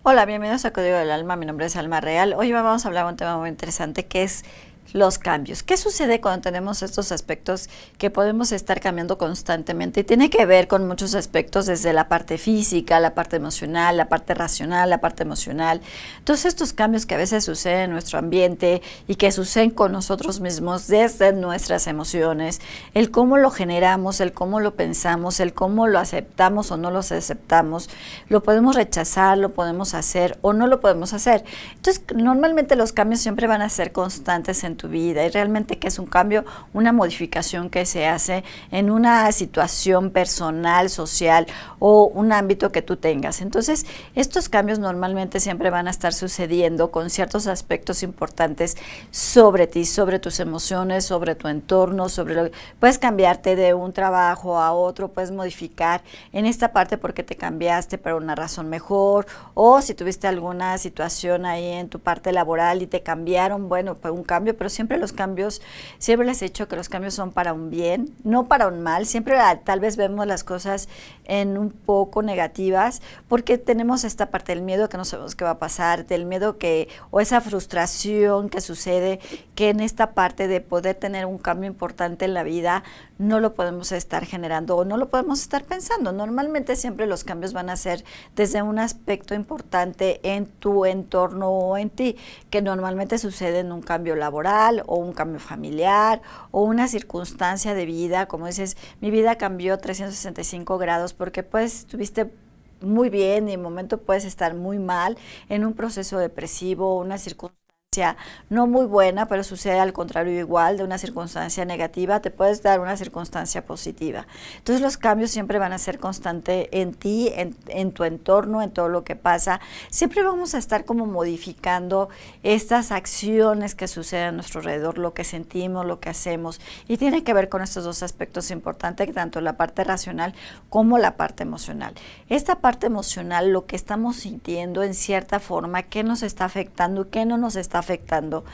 Hola, bienvenidos a Código del Alma. Mi nombre es Alma Real. Hoy vamos a hablar de un tema muy interesante que es los cambios. ¿Qué sucede cuando tenemos estos aspectos que podemos estar cambiando constantemente? Y tiene que ver con muchos aspectos, desde la parte física, la parte emocional, la parte racional, la parte emocional. Todos estos cambios que a veces suceden en nuestro ambiente y que suceden con nosotros mismos desde nuestras emociones, el cómo lo generamos, el cómo lo pensamos, el cómo lo aceptamos o no lo aceptamos, lo podemos rechazar, lo podemos hacer o no lo podemos hacer. Entonces, normalmente los cambios siempre van a ser constantes en tu vida, y realmente que es un cambio, una modificación que se hace en una situación personal, social o un ámbito que tú tengas. Entonces, estos cambios normalmente siempre van a estar sucediendo con ciertos aspectos importantes sobre ti, sobre tus emociones, sobre tu entorno, puedes cambiarte de un trabajo a otro, puedes modificar en esta parte porque te cambiaste por una razón mejor, o si tuviste alguna situación ahí en tu parte laboral y te cambiaron, bueno, fue un cambio, pero siempre los cambios, siempre les he dicho que los cambios son para un bien, no para un mal. Siempre tal vez vemos las cosas en un poco negativas porque tenemos esta parte del miedo que no sabemos qué va a pasar, del miedo o esa frustración que sucede, que en esta parte de poder tener un cambio importante en la vida no lo podemos estar generando o no lo podemos estar pensando. Normalmente siempre los cambios van a ser desde un aspecto importante en tu entorno o en ti, que normalmente sucede en un cambio laboral o un cambio familiar o una circunstancia de vida. Como dices, mi vida cambió 365 grados porque pues estuviste muy bien y en un momento puedes estar muy mal en un proceso depresivo, una circunstancia no muy buena, pero sucede al contrario igual, de una circunstancia negativa te puedes dar una circunstancia positiva. Entonces los cambios siempre van a ser constantes en ti, en tu entorno, en todo lo que pasa. Siempre vamos a estar como modificando estas acciones que suceden a nuestro alrededor, lo que sentimos, lo que hacemos, y tiene que ver con estos dos aspectos importantes, tanto la parte racional como la parte emocional. Esta parte emocional, lo que estamos sintiendo en cierta forma, qué nos está afectando y qué no nos está afectando,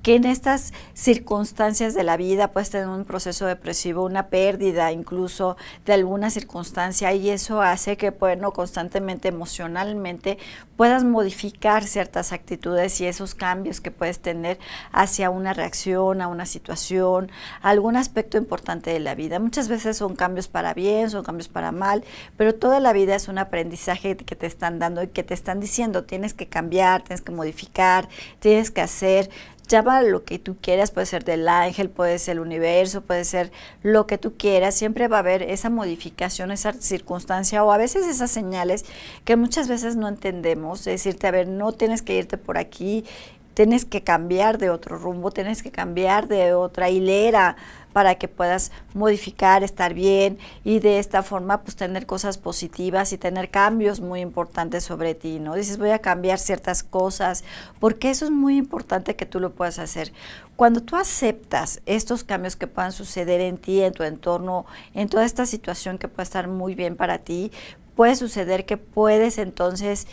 que en estas circunstancias de la vida puedes tener un proceso depresivo, una pérdida incluso de alguna circunstancia, y eso hace que, bueno, constantemente emocionalmente puedas modificar ciertas actitudes y esos cambios que puedes tener hacia una reacción, a una situación, a algún aspecto importante de la vida. Muchas veces son cambios para bien, son cambios para mal, pero toda la vida es un aprendizaje que te están dando y que te están diciendo, tienes que cambiar, tienes que modificar, tienes que hacer. Llama lo que tú quieras, puede ser del ángel, puede ser el universo, puede ser lo que tú quieras. Siempre va a haber esa modificación, esa circunstancia o a veces esas señales que muchas veces no entendemos. Decirte, a ver, no tienes que irte por aquí, tienes que cambiar de otro rumbo, tienes que cambiar de otra hilera para que puedas modificar, estar bien, y de esta forma pues tener cosas positivas y tener cambios muy importantes sobre ti, ¿no? Dices, voy a cambiar ciertas cosas, porque eso es muy importante que tú lo puedas hacer. Cuando tú aceptas estos cambios que puedan suceder en ti, en tu entorno, en toda esta situación que puede estar muy bien para ti, puede suceder que puedes entonces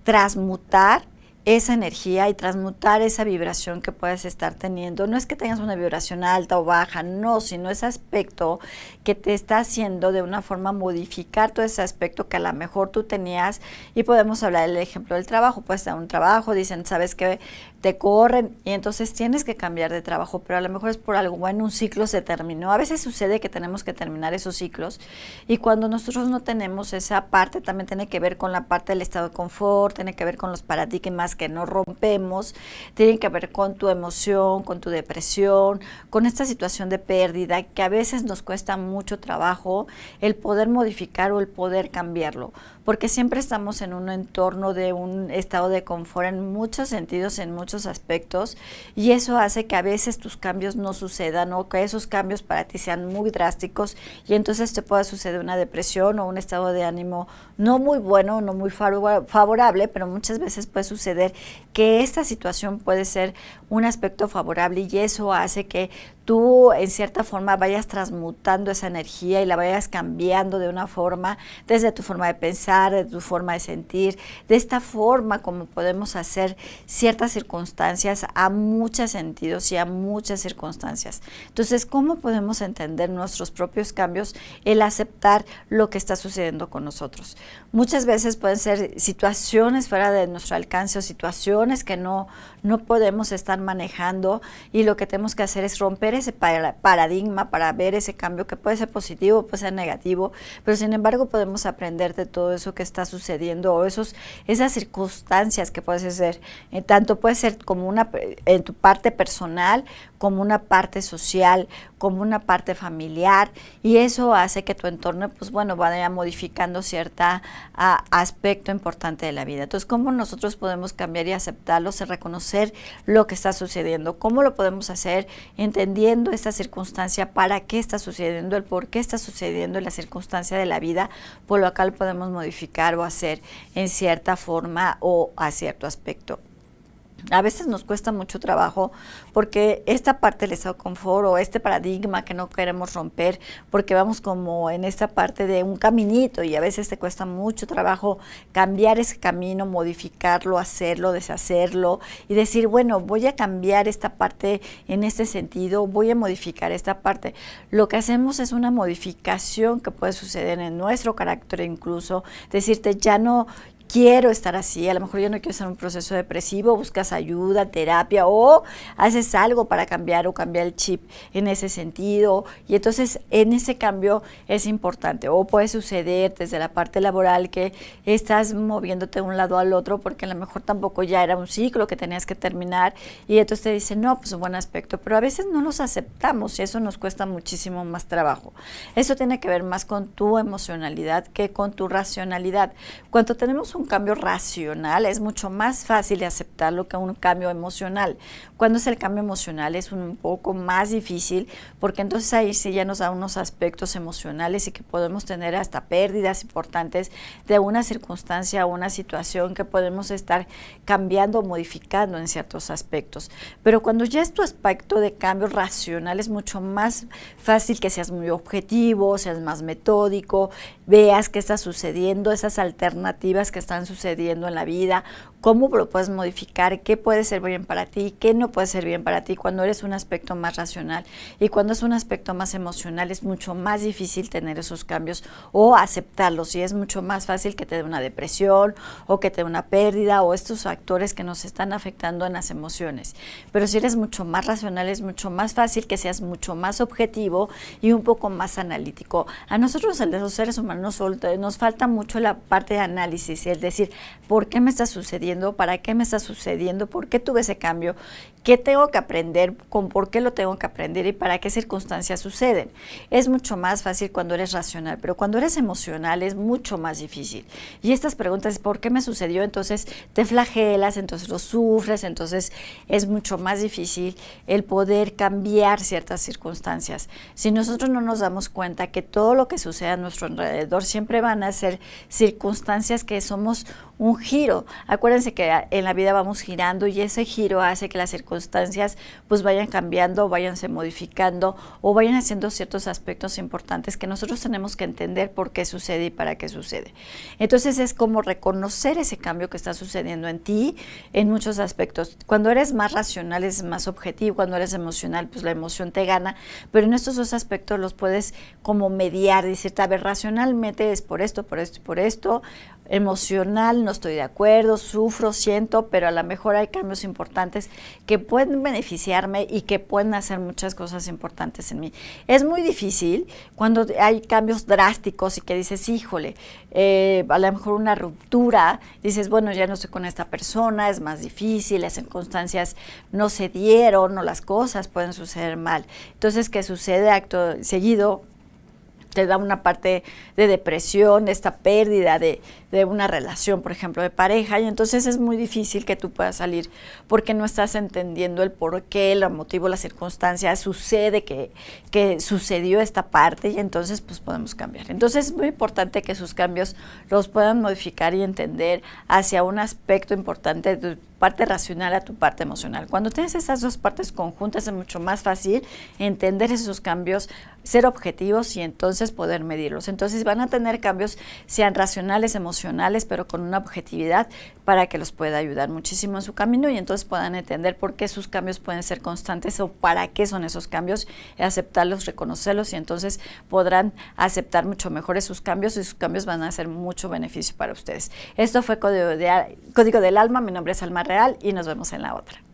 transmutar esa energía y transmutar esa vibración que puedes estar teniendo. No es que tengas una vibración alta o baja, no, sino ese aspecto que te está haciendo de una forma modificar todo ese aspecto que a lo mejor tú tenías. Y podemos hablar del ejemplo del trabajo. Puedes tener un trabajo, dicen, sabes que te corren y entonces tienes que cambiar de trabajo, pero a lo mejor es por algo bueno, un ciclo se terminó. A veces sucede que tenemos que terminar esos ciclos, y cuando nosotros no tenemos esa parte, también tiene que ver con la parte del estado de confort, tiene que ver con los paradigmas que no rompemos, tiene que ver con tu emoción, con tu depresión, con esta situación de pérdida que a veces nos cuesta mucho trabajo el poder modificar o el poder cambiarlo, porque siempre estamos en un entorno de un estado de confort en muchos sentidos, en muchos aspectos, y eso hace que a veces tus cambios no sucedan, o que esos cambios para ti sean muy drásticos, y entonces te pueda suceder una depresión o un estado de ánimo no muy bueno, no muy favorable, pero muchas veces puede suceder que esta situación puede ser un aspecto favorable, y eso hace que tú en cierta forma vayas transmutando esa energía y la vayas cambiando de una forma, desde tu forma de pensar, de tu forma de sentir, de esta forma como podemos hacer ciertas circunstancias a muchos sentidos y a muchas circunstancias. Entonces, ¿cómo podemos entender nuestros propios cambios? El aceptar lo que está sucediendo con nosotros. Muchas veces pueden ser situaciones fuera de nuestro alcance o situaciones que no podemos estar manejando, y lo que tenemos que hacer es romper ese paradigma para ver ese cambio, que puede ser positivo, puede ser negativo, pero sin embargo podemos aprender de todo eso que está sucediendo, o esas circunstancias que puedes hacer. Tanto puede ser como en tu parte personal, como una parte social, como una parte familiar, y eso hace que tu entorno, pues bueno, vaya modificando cierta aspecto importante de la vida. Entonces, ¿cómo nosotros podemos cambiar y aceptarlos, y reconocer lo que está sucediendo? ¿Cómo lo podemos hacer? Entendiendo esta circunstancia, para qué está sucediendo, el por qué está sucediendo, la circunstancia de la vida, por lo cual podemos modificar o hacer en cierta forma o a cierto aspecto. A veces nos cuesta mucho trabajo porque esta parte del estado de confort o este paradigma que no queremos romper, porque vamos como en esta parte de un caminito, y a veces te cuesta mucho trabajo cambiar ese camino, modificarlo, hacerlo, deshacerlo y decir, bueno, voy a cambiar esta parte en este sentido, voy a modificar esta parte. Lo que hacemos es una modificación que puede suceder en nuestro carácter, incluso decirte, ya no quiero estar así, a lo mejor yo no quiero estar en un proceso depresivo, buscas ayuda, terapia, o haces algo para cambiar o cambiar el chip en ese sentido, y entonces en ese cambio es importante. O puede suceder desde la parte laboral que estás moviéndote de un lado al otro porque a lo mejor tampoco ya era un ciclo que tenías que terminar, y entonces te dicen, no, pues un buen aspecto, pero a veces no los aceptamos y eso nos cuesta muchísimo más trabajo. Eso tiene que ver más con tu emocionalidad que con tu racionalidad. Cuando tenemos un cambio racional es mucho más fácil de aceptarlo que un cambio emocional. Cuando es el cambio emocional es un poco más difícil, porque entonces ahí sí ya nos da unos aspectos emocionales y que podemos tener hasta pérdidas importantes de una circunstancia o una situación que podemos estar cambiando o modificando en ciertos aspectos. Pero cuando ya es tu aspecto de cambio racional, es mucho más fácil que seas muy objetivo, seas más metódico, veas qué está sucediendo, esas alternativas que están sucediendo en la vida, cómo lo puedes modificar, qué puede ser bien para ti, qué no puede ser bien para ti cuando eres un aspecto más racional. Y cuando es un aspecto más emocional es mucho más difícil tener esos cambios o aceptarlos, y es mucho más fácil que te dé una depresión o que te dé una pérdida o estos factores que nos están afectando en las emociones. Pero si eres mucho más racional es mucho más fácil que seas mucho más objetivo y un poco más analítico. A nosotros, los seres humanos, nos falta mucho la parte de análisis, es decir, ¿por qué me está sucediendo? ¿Para qué me está sucediendo? ¿Por qué tuve ese cambio? ¿Qué tengo que aprender? ¿Con por qué lo tengo que aprender? ¿Y para qué circunstancias suceden? Es mucho más fácil cuando eres racional, pero cuando eres emocional es mucho más difícil. Y estas preguntas, ¿por qué me sucedió? Entonces te flagelas, entonces lo sufres, entonces es mucho más difícil el poder cambiar ciertas circunstancias. Si nosotros no nos damos cuenta que todo lo que sucede a nuestro alrededor siempre van a ser circunstancias que somos un giro. Acuérdense que en la vida vamos girando y ese giro hace que las circunstancias pues vayan cambiando, vayanse modificando o vayan haciendo ciertos aspectos importantes que nosotros tenemos que entender por qué sucede y para qué sucede. Entonces es como reconocer ese cambio que está sucediendo en ti en muchos aspectos. Cuando eres más racional es más objetivo, cuando eres emocional pues la emoción te gana, pero en estos dos aspectos los puedes como mediar, decirte, a ver, racionalmente es por esto, por esto y por esto, emocional no estoy de acuerdo, sufro, siento, pero a lo mejor hay cambios importantes que pueden beneficiarme y que pueden hacer muchas cosas importantes en mí. Es muy difícil cuando hay cambios drásticos y que dices, híjole, a lo mejor una ruptura, dices, bueno, ya no estoy con esta persona, es más difícil, las circunstancias no se dieron o las cosas pueden suceder mal. Entonces, ¿qué sucede acto seguido? te da una parte de depresión, esta pérdida de una relación, por ejemplo, de pareja, y entonces es muy difícil que tú puedas salir porque no estás entendiendo el por qué, el motivo, la circunstancia, sucede que sucedió esta parte y entonces pues podemos cambiar. Entonces es muy importante que sus cambios los puedan modificar y entender hacia un aspecto importante de tu parte racional a tu parte emocional. Cuando tienes esas dos partes conjuntas es mucho más fácil entender esos cambios, ser objetivos y entonces poder medirlos. Entonces van a tener cambios, sean racionales, emocionales, pero con una objetividad para que los pueda ayudar muchísimo en su camino y entonces puedan entender por qué sus cambios pueden ser constantes o para qué son esos cambios, aceptarlos, reconocerlos y entonces podrán aceptar mucho mejor esos cambios y sus cambios van a ser mucho beneficio para ustedes. Esto fue Código del Alma, mi nombre es Alma Real y nos vemos en la otra.